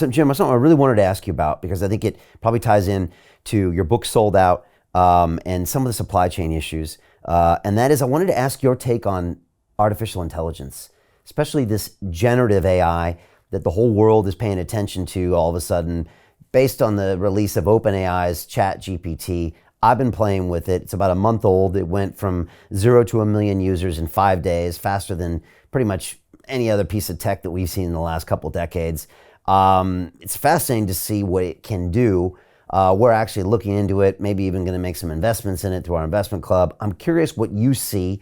So Jim, something I really wanted to ask you about because I think it probably ties in to your book sold out and some of the supply chain issues. And that is, I wanted to ask your take on artificial intelligence, especially this generative AI that the whole world is paying attention to all of a sudden, based on the release of OpenAI's ChatGPT. I've been playing with it. It's about a month old. It went from 0 to 1 million users in 5 days, faster than pretty much any other piece of tech that we've seen in the last couple decades. It's fascinating to see what it can do. We're actually looking into it, maybe even going to make some investments in it through our investment club. I'm curious what you see.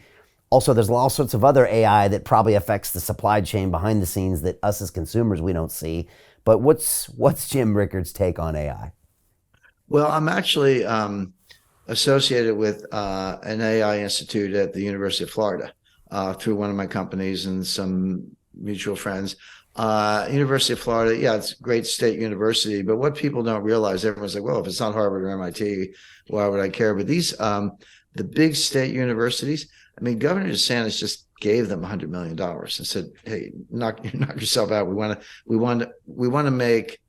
Also, there's all sorts of other AI that probably affects the supply chain behind the scenes that us as consumers, we don't see. But what's Jim Rickards' take on AI? Well, I'm actually associated with an AI institute at the University of Florida through one of my companies and some mutual friends. University of Florida, yeah, it's a great state university, but what people don't realize, everyone's like, well, if it's not Harvard or MIT, why would I care? But these, the big state universities, I mean, Governor DeSantis just gave them $100 million and said, hey, knock yourself out. We want to make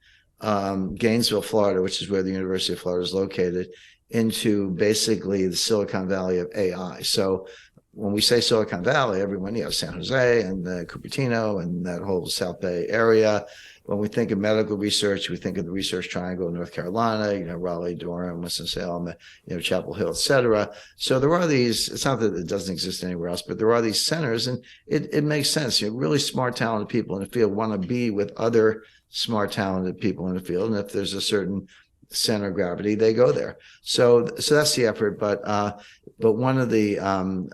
Gainesville, Florida, which is where the University of Florida is located, into basically the Silicon Valley of AI. So when we say Silicon Valley, everyone, San Jose and Cupertino and that whole South Bay area. When we think of medical research, we think of the Research Triangle in North Carolina, Raleigh, Durham, Winston-Salem, Chapel Hill, et cetera. So there are these, it's not that it doesn't exist anywhere else, but there are these centers, and it makes sense. Really smart, talented people in the field want to be with other smart, talented people in the field. And if there's a certain center of gravity, they go there. So that's the effort. But one of the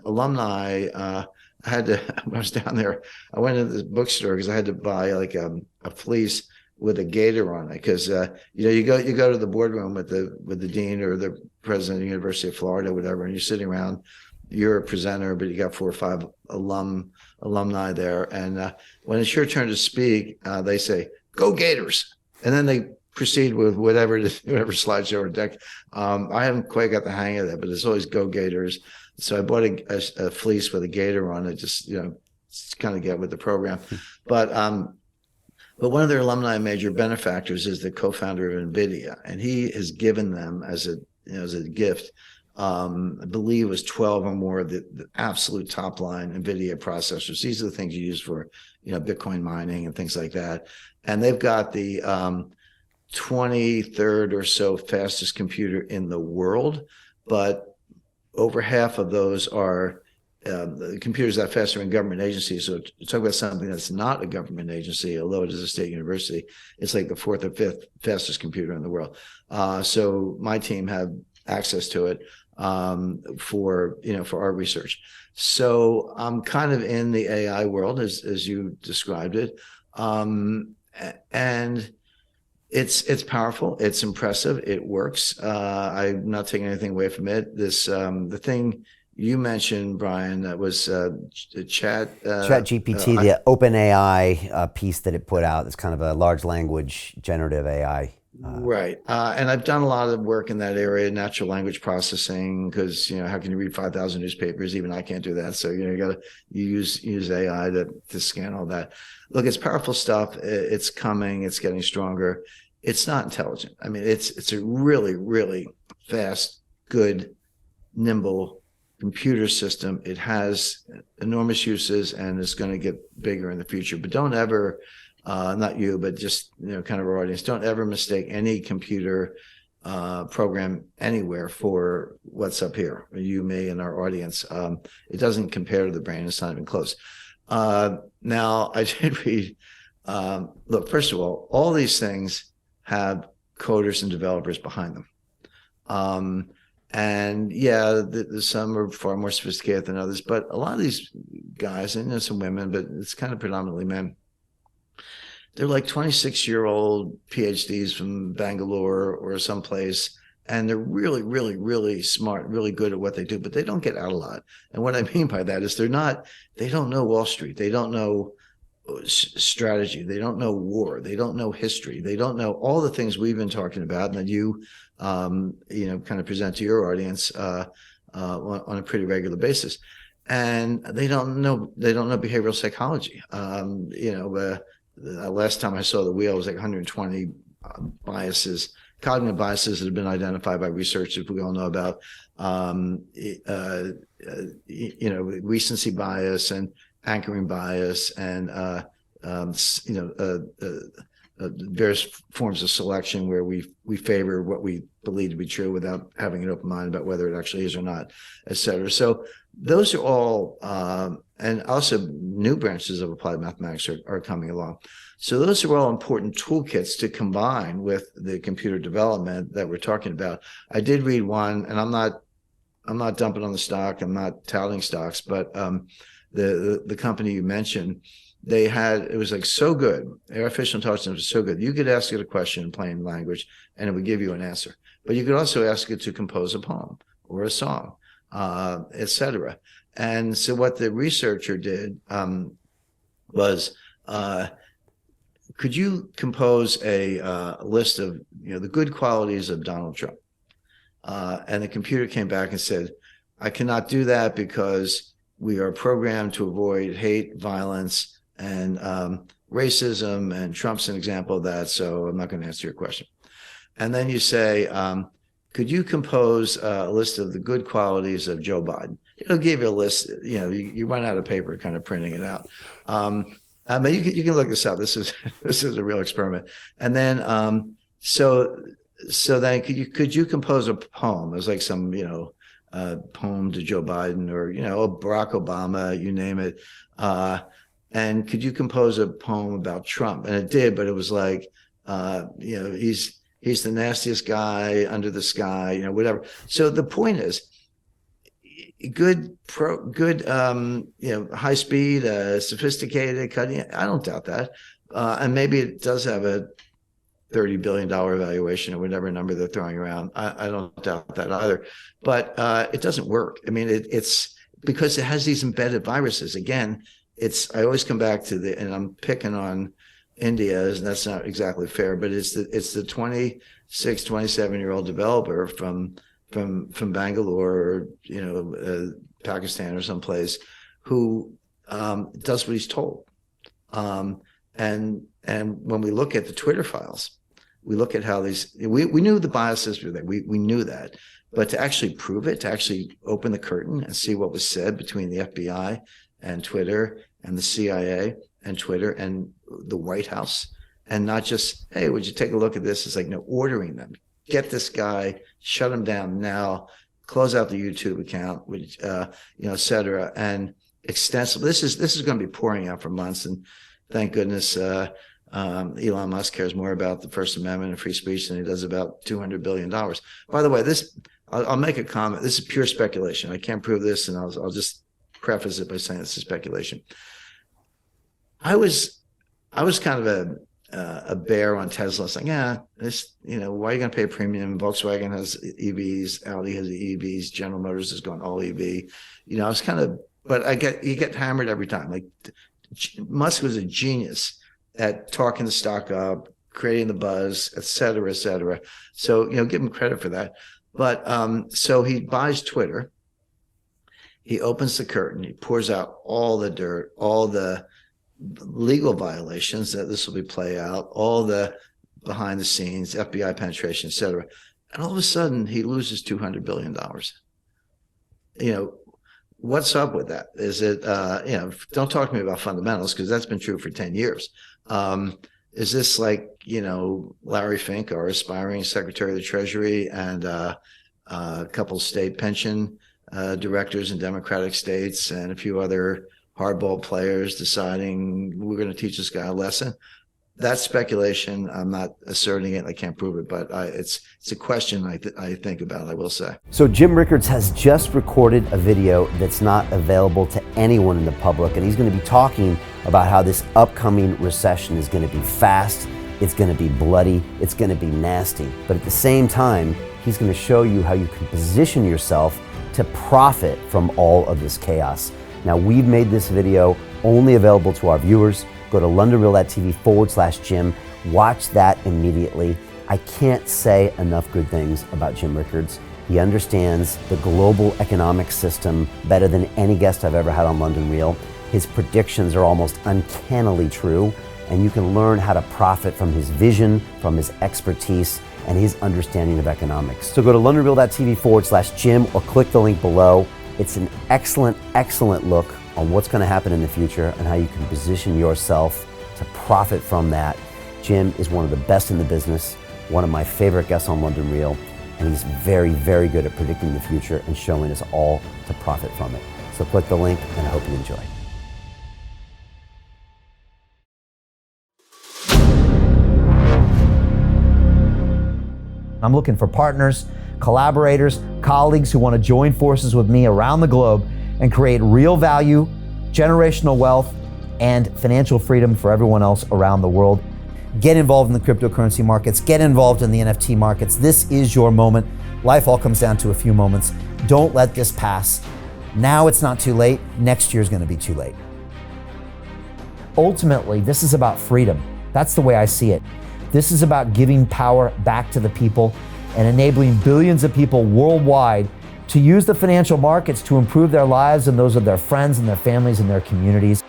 alumni, I had to, when I was down there, I went into the bookstore because I had to buy like a fleece with a gator on it. Because you go to the boardroom with the dean or the president of the University of Florida, whatever, and you're sitting around. You're a presenter, but you got 4 or 5 alumni there. And when it's your turn to speak, they say, "Go Gators," and then they proceed with whatever slideshow or deck. I haven't quite got the hang of that, but it's always "Go Gators." So I bought a fleece with a gator on it, just kind of get with the program. But one of their alumni major benefactors is the co-founder of NVIDIA, and he has given them as a gift. I believe it was 12 or more of the absolute top line NVIDIA processors. These are the things you use for Bitcoin mining and things like that. And they've got the 23rd or so fastest computer in the world, but over half of those are the computers that faster in government agencies. So to talk about something that's not a government agency, although it is a state university, it's like the 4th or 5th fastest computer in the world. So my team had access to it for our research. So I'm kind of in the AI world as you described it, and it's powerful, it's impressive, it works. I'm not taking anything away from it. The thing you mentioned, Brian, that was ChatGPT, the OpenAI piece that it put out. It's kind of a large language generative AI. Right. And I've done a lot of work in that area, natural language processing, because, how can you read 5,000 newspapers? Even I can't do that. So, you use AI to scan all that. Look, it's powerful stuff. It's coming. It's getting stronger. It's not intelligent. I mean, it's a really, really fast, good, nimble computer system. It has enormous uses and it's going to get bigger in the future. But don't ever, not you, but just kind of our audience, don't ever mistake any computer program anywhere for what's up here. You, me, and our audience. It doesn't compare to the brain. It's not even close. Now, I did read. Look, first of all these things have coders and developers behind them. And yeah, some are far more sophisticated than others, but a lot of these guys, and some women, but it's kind of predominantly men. They're like 26-year-old PhDs from Bangalore or someplace, and they're really, really, really smart, really good at what they do, but they don't get out a lot. And what I mean by that is they don't know Wall Street. They don't know strategy. They don't know war. They don't know history. They don't know all the things we've been talking about and that you, kind of present to your audience on a pretty regular basis. And they don't know behavioral psychology. last time I saw the wheel, it was like 120 biases, cognitive biases that have been identified by researchers we all know about. Recency bias and anchoring bias, and various forms of selection where we favor what we believe to be true without having an open mind about whether it actually is or not, et cetera. So those are all, and also new branches of applied mathematics are coming along. So those are all important toolkits to combine with the computer development that we're talking about. I did read one, and I'm not dumping on the stock, I'm not touting stocks, but the company you mentioned, it was like so good. Artificial intelligence was so good. You could ask it a question in plain language and it would give you an answer. But you could also ask it to compose a poem or a song, etc. And so what the researcher did was, could you compose a list of the good qualities of Donald Trump? And the computer came back and said, I cannot do that because we are programmed to avoid hate, violence, and racism, and Trump's an example of that, so I'm not going to answer your question. And then you say, could you compose a list of the good qualities of Joe Biden? It'll give you a list. You run out of paper kind of printing it out. I mean, you can look this up. This is a real experiment. And then so then could you compose a poem? It was like some poem to Joe Biden, or Barack Obama, you name it. And could you compose a poem about Trump? And it did, but it was like, he's the nastiest guy under the sky, whatever. So the point is, good, high speed, sophisticated, cutting. I don't doubt that. And maybe it does have a $30 billion valuation or whatever number they're throwing around. I don't doubt that either. But it doesn't work. I mean, it's because it has these embedded viruses. Again, I always come back to and I'm picking on India, and that's not exactly fair, but it's the 26, 27-year-old developer from Bangalore, or Pakistan or someplace, who does what he's told. And when we look at the Twitter files, we look at how we knew the biases were there. We knew that, but to actually prove it, to actually open the curtain and see what was said between the FBI and Twitter and the CIA and Twitter and the White House, and not just, hey, would you take a look at this? It's like, no, ordering them, get this guy, shut him down now, close out the YouTube account, which, et cetera, and extensive. This is going to be pouring out for months, and thank goodness Elon Musk cares more about the First Amendment and free speech than he does about $200 billion. By the way, I'll make a comment. This is pure speculation. I can't prove this, and I'll just preface it by saying this is speculation. I was kind of a bear on Tesla. It's like, why are you going to pay a premium? Volkswagen has EVs, Audi has EVs, General Motors has gone all EV. I was kind of, but you get hammered every time. Like, Musk was a genius at talking the stock up, creating the buzz, et cetera, et cetera. So, give him credit for that. But so he buys Twitter. He opens the curtain. He pours out all the dirt, all the legal violations that this will be play out, all the behind the scenes, FBI penetration, et cetera. And all of a sudden, he loses $200 billion. What's up with that? Is it, don't talk to me about fundamentals, because that's been true for 10 years. Is this like, Larry Fink, our aspiring Secretary of the Treasury, and a couple state pension directors in Democratic states and a few other hardball players deciding we're going to teach this guy a lesson? That's speculation. I'm not asserting it. I can't prove it, but it's a question I think about, I will say. So Jim Rickards has just recorded a video that's not available to anyone in the public, and he's going to be talking about how this upcoming recession is going to be fast, it's going to be bloody, it's going to be nasty. But at the same time, he's going to show you how you can position yourself to profit from all of this chaos. Now, we've made this video only available to our viewers. Go to londonreal.tv/Jim. Watch that immediately. I can't say enough good things about Jim Rickards. He understands the global economic system better than any guest I've ever had on London Real. His predictions are almost uncannily true. and you can learn how to profit from his vision, from his expertise, and his understanding of economics. So go to londonreal.tv/Jim or click the link below. It's an excellent, excellent look on what's going to happen in the future and how you can position yourself to profit from that. Jim is one of the best in the business, one of my favorite guests on London Real, and he's very, very good at predicting the future and showing us all to profit from it. So click the link, and I hope you enjoy. I'm looking for partners, collaborators, colleagues who want to join forces with me around the globe and create real value, generational wealth, and financial freedom for everyone else around the world. Get involved in the cryptocurrency markets, get involved in the NFT markets. This is your moment. Life all comes down to a few moments. Don't let this pass. Now it's not too late. Next year's going to be too late. Ultimately, this is about freedom. That's the way I see it. This is about giving power back to the people and enabling billions of people worldwide to use the financial markets to improve their lives and those of their friends and their families and their communities.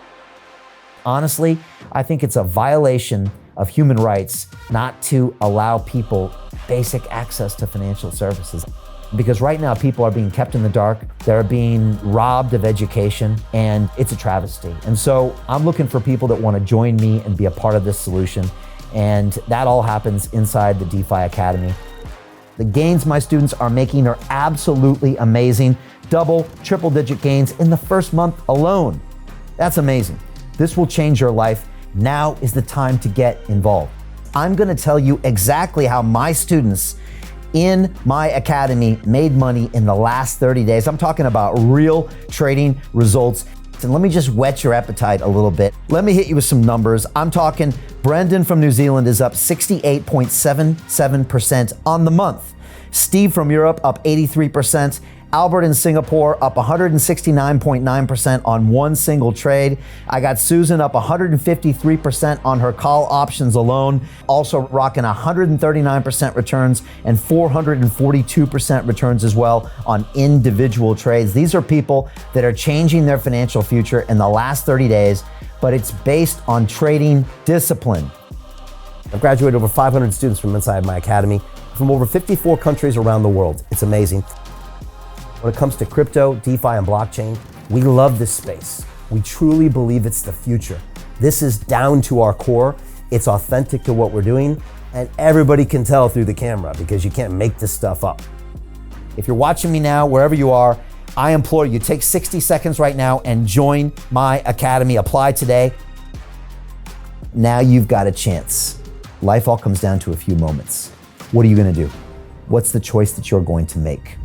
Honestly, I think it's a violation of human rights not to allow people basic access to financial services. Because right now people are being kept in the dark, they're being robbed of education, and it's a travesty. And so I'm looking for people that want to join me and be a part of this solution. And that all happens inside the DeFi Academy. The gains my students are making are absolutely amazing. Double, triple digit gains in the first month alone. That's amazing. This will change your life. Now is the time to get involved. I'm gonna tell you exactly how my students in my academy made money in the last 30 days. I'm talking about real trading results. And let me just whet your appetite a little bit. Let me hit you with some numbers. I'm talking Brendan from New Zealand is up 68.77% on the month. Steve from Europe up 83%. Albert in Singapore up 169.9% on one single trade. I got Susan up 153% on her call options alone, also rocking 139% returns and 442% returns as well on individual trades. These are people that are changing their financial future in the last 30 days, but it's based on trading discipline. I've graduated over 500 students from inside my academy from over 54 countries around the world. It's amazing. When it comes to crypto, DeFi, and blockchain, we love this space. We truly believe it's the future. This is down to our core. It's authentic to what we're doing, and everybody can tell through the camera because you can't make this stuff up. If you're watching me now, wherever you are, I implore you, take 60 seconds right now and join my academy. Apply today. Now you've got a chance. Life all comes down to a few moments. What are you gonna do? What's the choice that you're going to make?